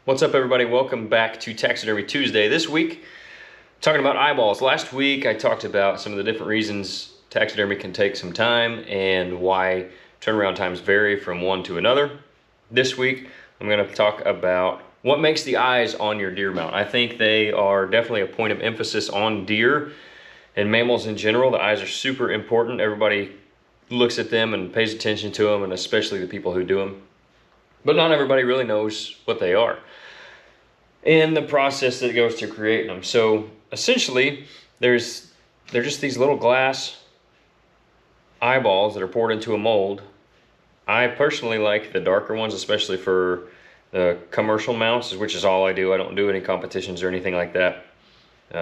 What's up, everybody? Welcome back to Taxidermy Tuesday. This week, talking about eyeballs. Last week, I talked about some of the different reasons taxidermy can take some time and why turnaround times vary from one to another. This week, I'm going to talk about what makes the eyes on your deer mount. I think they are definitely a point of emphasis on deer and mammals in general. The eyes are super important. Everybody looks at them and pays attention to them, and especially the people who do them. But not everybody really knows what they are and the process that goes to creating them. So essentially, they're just these little glass eyeballs that are poured into a mold. I personally like the darker ones, especially for the commercial mounts, which is all I do. I don't do any competitions or anything like that.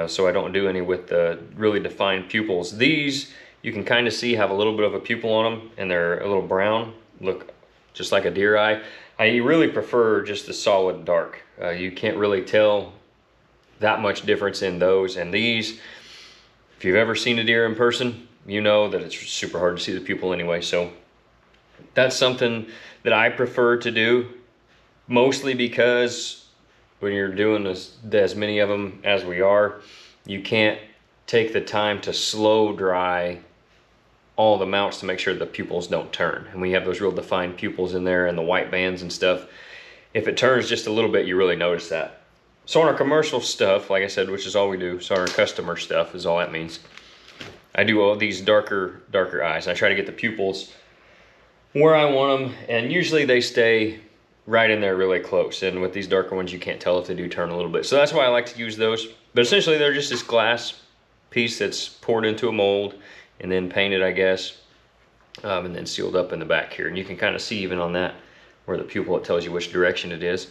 So I don't do any with the really defined pupils. These, you can kind of see, have a little bit of a pupil on them, and they're a little brown, look just like a deer eye. I really prefer just the solid dark. You can't really tell that much difference in those and these. If you've ever seen a deer in person, you know that it's super hard to see the pupil anyway. So that's something that I prefer to do, mostly because when you're doing as many of them as we are, you can't take the time to slow dry all the mounts to make sure the pupils don't turn. And we have those real defined pupils in there and the white bands and stuff. If it turns just a little bit, you really notice that. So on our commercial stuff, like I said, which is all we do, so our customer stuff is all that means, I do all these darker eyes. I try to get the pupils where I want them, and usually they stay right in there really close. And with these darker ones, you can't tell if they do turn a little bit. So that's why I like to use those. But essentially, they're just this glass piece that's poured into a mold and then painted, I guess, and then sealed up in the back here. And you can kind of see even on that where the pupil, it tells you which direction it is.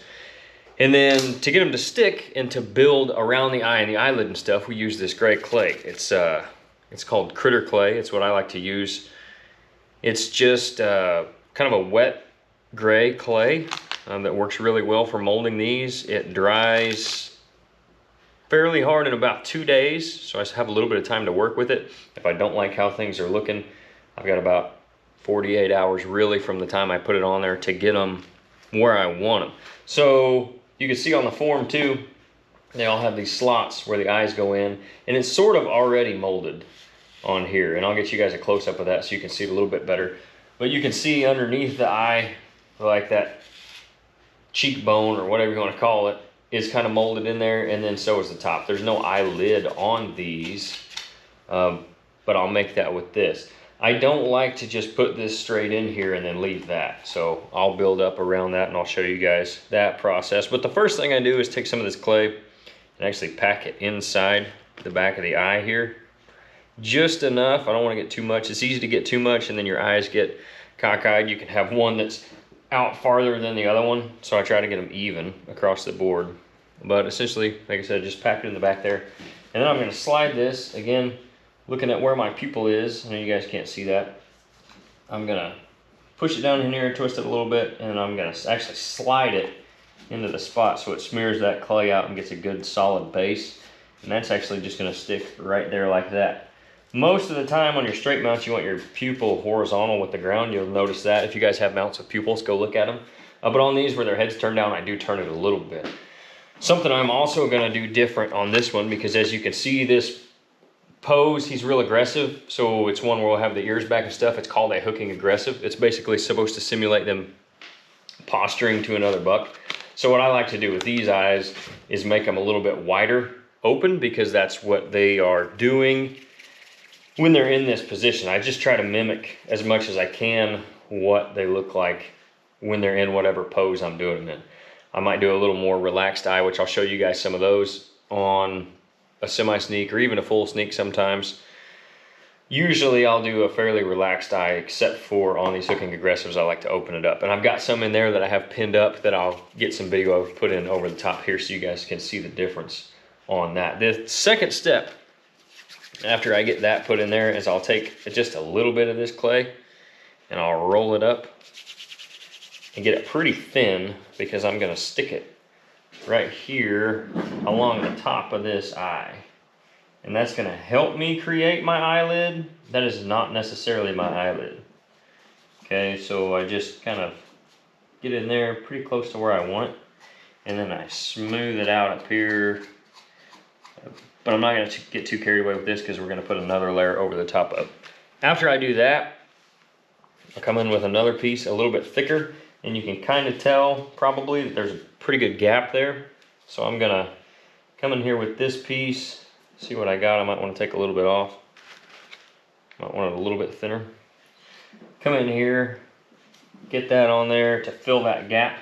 And then to get them to stick and to build around the eye and the eyelid and stuff, we use this gray clay. It's called critter clay. It's what I like to use. It's just kind of a wet gray clay that works really well for molding these. It dries fairly hard in about 2 days, so I have a little bit of time to work with it. If I don't like how things are looking, I've got about 48 hours really from the time I put it on there to get them where I want them. So you can see on the form too, they all have these slots where the eyes go in, and it's sort of already molded on here. And I'll get you guys a close-up of that so you can see it a little bit better. But you can see underneath the eye, like that cheekbone or whatever you want to call it, is kind of molded in there, and then so is the top. There's no eyelid on these, but I'll make that with this. I don't like to just put this straight in here and then leave that. So I'll build up around that, and I'll show you guys that process. But the first thing I do is take some of this clay and actually pack it inside the back of the eye here. Just enough. I don't want to get too much. It's easy to get too much, and then your eyes get cockeyed. You can have one that's out farther than the other one, so I try to get them even across the board. But essentially, like I said, just pack it in the back there. And then I'm going to slide this, again, looking at where my pupil is. I know you guys can't see that. I'm going to push it down in here, twist it a little bit, and I'm going to actually slide it into the spot so it smears that clay out and gets a good solid base. And that's actually just going to stick right there like that. Most of the time on your straight mounts, you want your pupil horizontal with the ground. You'll notice that. If you guys have mounts with pupils, go look at them. But on these where their heads turn down, I do turn it a little bit. Something I'm also going to do different on this one, because as you can see, this pose, he's real aggressive. So it's one where we'll have the ears back and stuff. It's called a hooking aggressive. It's basically supposed to simulate them posturing to another buck. So what I like to do with these eyes is make them a little bit wider open, because that's what they are doing when they're in this position. I just try to mimic as much as I can what they look like when they're in whatever pose I'm doing them in. I might do a little more relaxed eye, which I'll show you guys some of those on a semi-sneak or even a full sneak sometimes. Usually I'll do a fairly relaxed eye, except for on these hooking aggressives, I like to open it up. And I've got some in there that I have pinned up that I'll get some video of, put in over the top here so you guys can see the difference on that. The second step after I get that put in there is I'll take just a little bit of this clay and I'll roll it up and get it pretty thin, because I'm going to stick it right here along the top of this eye. And that's going to help me create my eyelid. That is not necessarily my eyelid. Okay, so I just kind of get in there pretty close to where I want it. and then I smooth it out up here. But I'm not gonna get too carried away with this because we're gonna put another layer over the top of it. After I do that, I'll come in with another piece a little bit thicker, and you can kind of tell probably that there's a pretty good gap there. So I'm gonna come in here with this piece, see what I got. I might want to take a little bit off. Might want it a little bit thinner. Come in here, get that on there to fill that gap,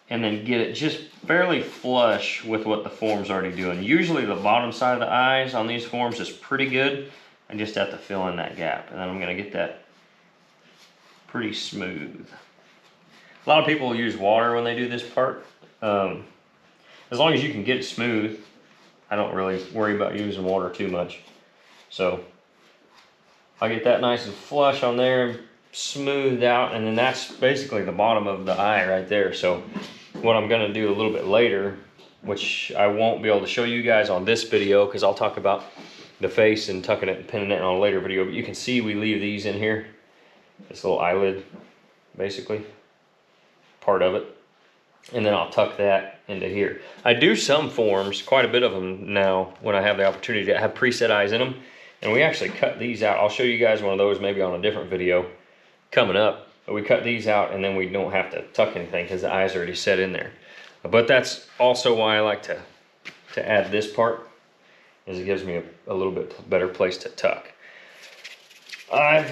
and then get it just fairly flush with what the form's already doing. Usually the bottom side of the eyes on these forms is pretty good. I just have to fill in that gap, and then I'm gonna get that pretty smooth. A lot of people use water when they do this part. As long as you can get it smooth, I don't really worry about using water too much. So I get that nice and flush on there, smoothed out, and then that's basically the bottom of the eye right there. So what I'm gonna do a little bit later, which I won't be able to show you guys on this video because I'll talk about the face and tucking it and pinning it on a later video, but you can see we leave these in here. This little eyelid, basically, part of it. And then I'll tuck that into here. I do some forms, quite a bit of them now, when I have the opportunity to have preset eyes in them. And we actually cut these out. I'll show you guys one of those maybe on a different video coming up. But we cut these out and then we don't have to tuck anything because the eyes are already set in there. But that's also why I like to add this part, is it gives me a little bit better place to tuck. I've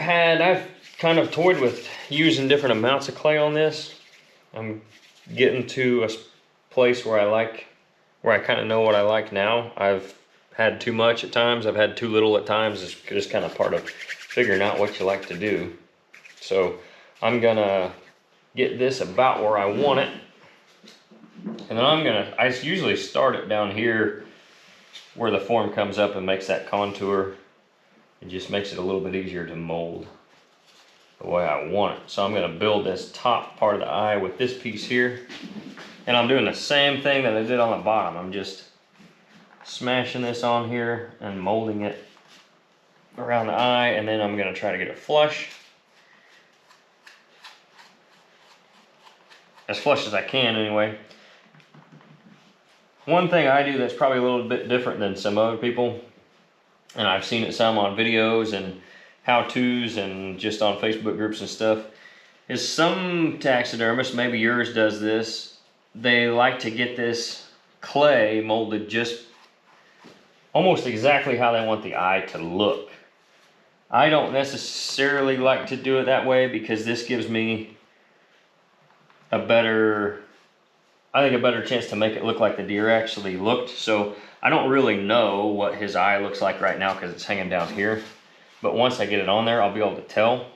kind of toyed with using different amounts of clay on this. I'm getting to a place where I kind of know what I like now. I've had too much at times, I've had too little at times. It's just kind of part of figuring out what you like to do. So I'm gonna get this about where I want it. And then I usually start it down here where the form comes up and makes that contour. It just makes it a little bit easier to mold the way I want it. So I'm gonna build this top part of the eye with this piece here. And I'm doing the same thing that I did on the bottom. I'm just smashing this on here and molding it around the eye, and then I'm gonna try to get it flush. As flush as I can anyway. One thing I do that's probably a little bit different than some other people, and I've seen it some on videos and how-tos and just on Facebook groups and stuff, is some taxidermists, maybe yours does this, they like to get this clay molded just almost exactly how they want the eye to look. I don't necessarily like to do it that way because this gives me a better chance to make it look like the deer actually looked. So I don't really know what his eye looks like right now because it's hanging down here. But once I get it on there, I'll be able to tell.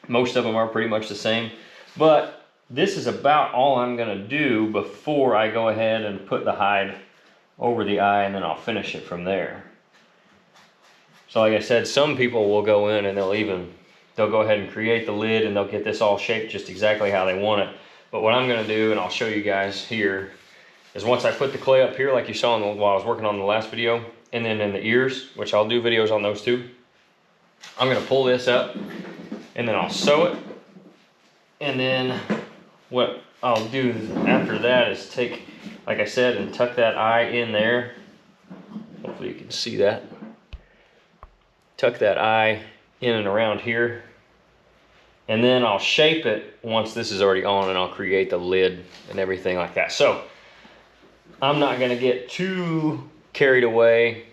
Most of them are pretty much the same. But this is about all I'm gonna do before I go ahead and put the hide over the eye, and then I'll finish it from there. So like I said, some people will go in and they'll go ahead and create the lid and they'll get this all shaped just exactly how they want it. But what I'm gonna do, and I'll show you guys here, is once I put the clay up here like you saw while I was working on the last video, and then in the ears, which I'll do videos on those too, I'm gonna pull this up and then I'll sew it. And then what I'll do after that is take, like I said, and tuck that eye in there. Hopefully you can see that. Tuck that eye in and around here. And then I'll shape it once this is already on, and I'll create the lid and everything like that. So I'm not gonna get too carried away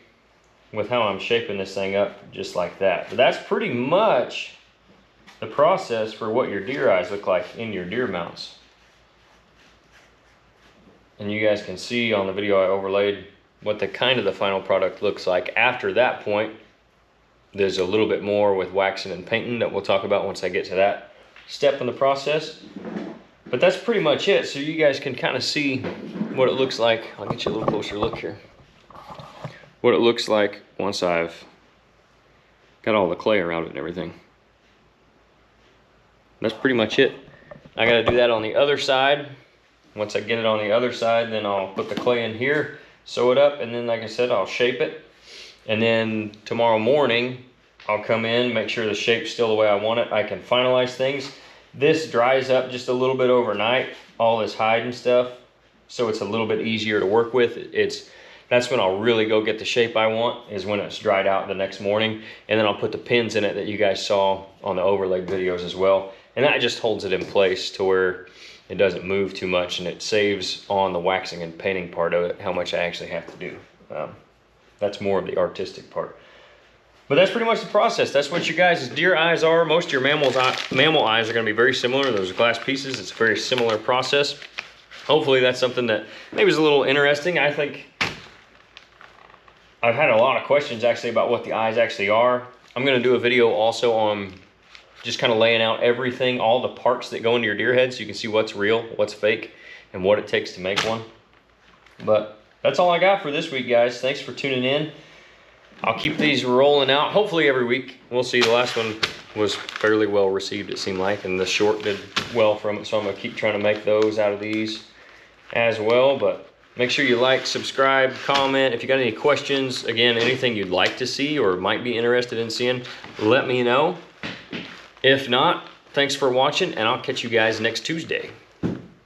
with how I'm shaping this thing up just like that. But that's pretty much the process for what your deer eyes look like in your deer mounts. And you guys can see on the video I overlaid what the final product looks like. After that point, there's a little bit more with waxing and painting that we'll talk about once I get to that step in the process. But that's pretty much it. So you guys can kind of see what it looks like. I'll get you a little closer look here. What it looks like once I've got all the clay around it and everything. That's pretty much it. I gotta do that on the other side. Once I get it on the other side, then I'll put the clay in here, sew it up, and then like I said, I'll shape it. And then tomorrow morning, I'll come in, make sure the shape's still the way I want it. I can finalize things. This dries up just a little bit overnight, all this hide and stuff. so it's a little bit easier to work with. That's when I'll really go get the shape I want, is when it's dried out the next morning. And then I'll put the pins in it that you guys saw on the overlay videos as well. And that just holds it in place to where it doesn't move too much, and it saves on the waxing and painting part of it, how much I actually have to do. That's more of the artistic part. But that's pretty much the process. That's what you guys' deer eyes are. Most of your mammal eyes are gonna be very similar. Those glass pieces, it's a very similar process. Hopefully that's something that maybe is a little interesting. I think I've had a lot of questions actually about what the eyes actually are. I'm gonna do a video also on just kind of laying out everything, all the parts that go into your deer head, so you can see what's real, what's fake, and what it takes to make one. But that's all I got for this week, guys. Thanks for tuning in. I'll keep these rolling out, hopefully every week. We'll see. The last one was fairly well received, it seemed like, and the short did well from it, so I'm gonna keep trying to make those out of these as well. But make sure you like, subscribe, comment. If you got any questions, again, anything you'd like to see or might be interested in seeing, let me know. If not, thanks for watching, and I'll catch you guys next Tuesday.